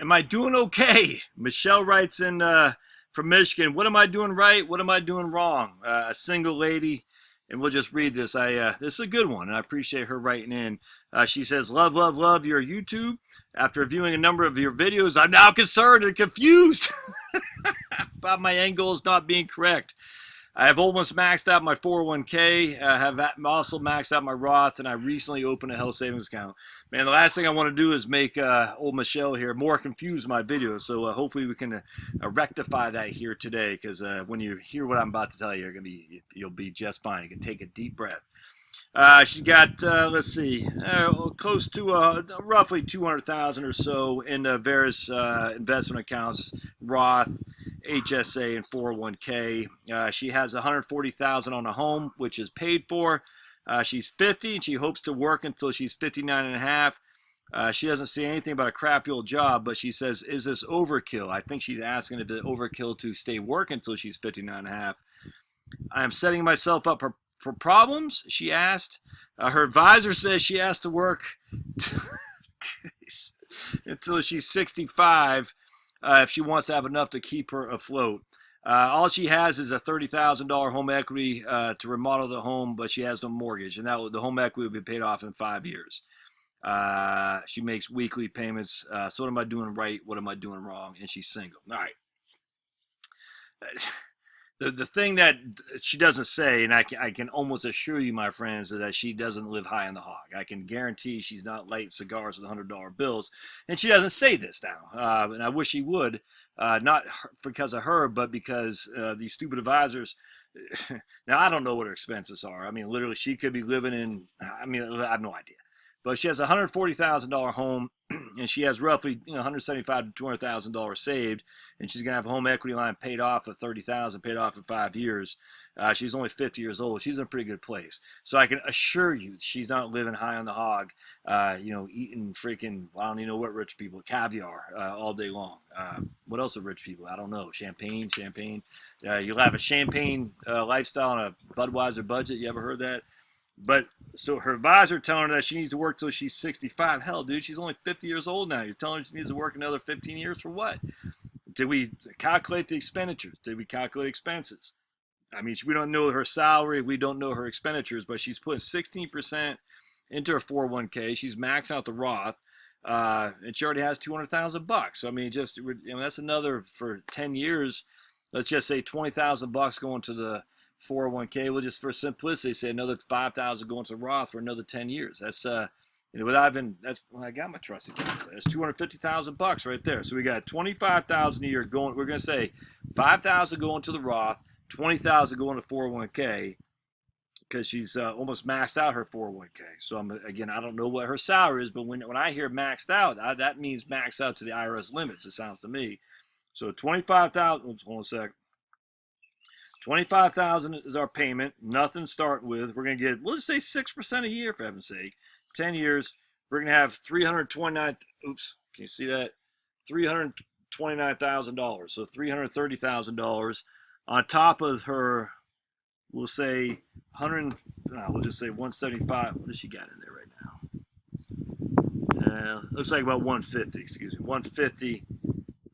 Am I doing okay? Michelle writes in from Michigan. What am I doing right? What am I doing wrong? A single lady, and we'll just read this. This is a good one, and I appreciate her writing in. She says, "Love, love, love your YouTube. After viewing a number of your videos, I'm now concerned and confused about my end goals not being correct. I have almost maxed out my 401k. I have also maxed out my Roth, and I recently opened a health savings account. Man, the last thing I want to do is make old Michelle here more confused in my videos. So hopefully we can rectify that here today. Because when you hear what I'm about to tell you, you'll be just fine. You can take a deep breath. She got let's see, close to roughly 200,000 or so in various investment accounts, Roth, HSA, and 401k. She has 140,000 on a home, which is paid for. She's 50 and she hopes to work until she's 59 and a half. She doesn't say anything about a crappy old job, but she says, is this overkill? I think she's asking if it's overkill to stay working until she's 59 and a half. I'm setting myself up for problems, she asked. Her advisor says she has to work until she's 65 if she wants to have enough to keep her afloat. All she has is a $30,000 home equity to remodel the home, but she has no mortgage, and the home equity will be paid off in 5 years. She makes weekly payments. So what am I doing right? What am I doing wrong? And she's single. All right. The thing that she doesn't say, and I can almost assure you, my friends, is that she doesn't live high on the hog. I can guarantee she's not lighting cigars with $100 bills, and she doesn't say this now. And I wish she would, not because of her, but because these stupid advisors. Now I don't know what her expenses are. I mean, literally, she could be living in. I mean, I have no idea. But she has a $140,000 home, and she has roughly $175,000 to $200,000 saved, and she's gonna have a home equity line paid off of $30,000, paid off in 5 years. She's only 50 years old. She's in a pretty good place. So I can assure you, she's not living high on the hog, eating freaking I don't even know what rich people caviar all day long. What else are rich people? I don't know. Champagne. You'll have a champagne lifestyle on a Budweiser budget. You ever heard that? But so her advisor telling her that she needs to work till she's 65. Hell, dude, she's only 50 years old now. You're telling her she needs to work another 15 years for what? Did we calculate the expenditures? Did we calculate expenses? I mean, we don't know her salary. We don't know her expenditures, but she's putting 16% into her 401k. She's maxed out the Roth, and she already has 200,000 bucks. So, I mean, that's another for 10 years. Let's just say 20,000 bucks going to the 401k. We'll just for simplicity say another 5,000 going to Roth for another 10 years. That's I got my trusty calculator. That's 250,000 bucks right there. So we got 25,000 a year going. We're gonna say 5,000 going to the Roth, 20,000 going to 401k because she's almost maxed out her 401k. So I don't know what her salary is, but when I hear maxed out, that means maxed out to the IRS limits. It sounds to me. So 25,000. Hold on a sec. 25,000 is our payment. Nothing starting with. We're gonna get, we'll just say 6% a year for heaven's sake. 10 years. We're gonna have 329. Oops, can you see that? $329,000. So $330,000 on top of her. We'll say 100. We'll just say 175. What does she got in there right now? Looks like about 150. Excuse me, 150.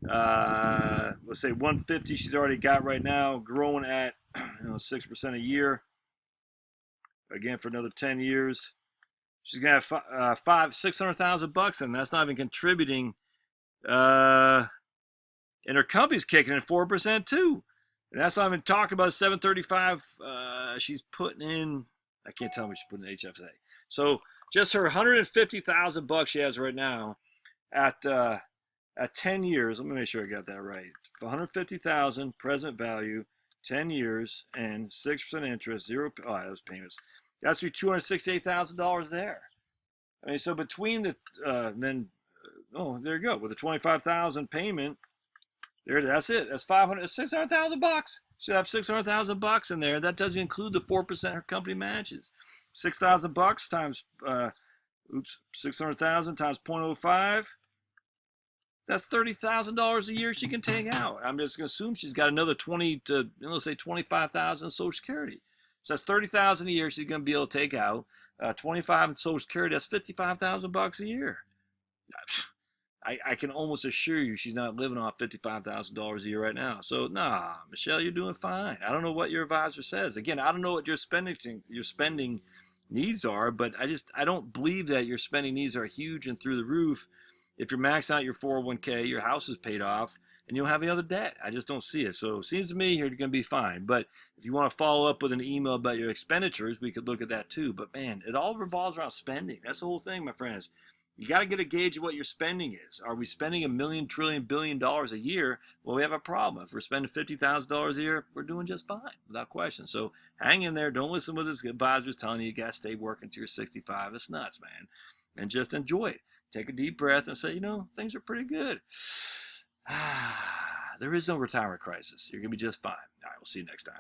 Let's say 150 she's already got right now, growing at 6% a year. Again, for another 10 years, she's gonna have 600,000 bucks, and that's not even contributing. And her company's kicking in 4% too, and that's not even talking about 735. She's putting in. I can't tell me she's putting in HFA. So just her 150,000 bucks she has right now at 10 years, let me make sure I got that right. For 150,000 present value, 10 years, and 6% interest, those payments. That's be $268,000 there. I mean, so between the there you go, with the 25,000 payment, that's it. That's 600,000 bucks. She'll have 600,000 bucks in there. That doesn't include the 4% her company manages. 6,000 bucks times 600,000 times 0.05. That's $30,000 a year she can take out. I'm just gonna assume she's got another 20 to, let's say 25,000 in Social Security. So that's 30,000 a year she's gonna be able to take out. 25 in Social Security, that's 55,000 bucks a year. I can almost assure you she's not living off $55,000 a year right now. So nah, Michelle, you're doing fine. I don't know what your advisor says. Again, I don't know what your spending needs are, but I don't believe that your spending needs are huge and through the roof. If you're maxing out your 401k, your house is paid off, and you don't have any other debt. I just don't see it. So it seems to me you're going to be fine. But if you want to follow up with an email about your expenditures, we could look at that too. But man, it all revolves around spending. That's the whole thing, my friends. You got to get a gauge of what your spending is. Are we spending $1 million, $1 trillion, $1 billion a year? Well, we have a problem. If we're spending $50,000 a year, we're doing just fine, without question. So hang in there. Don't listen to what this advisor's telling you. You got to stay working till you're 65. It's nuts, man. And just enjoy it. Take a deep breath and say, things are pretty good. There is no retirement crisis. You're going to be just fine. All right, we'll see you next time.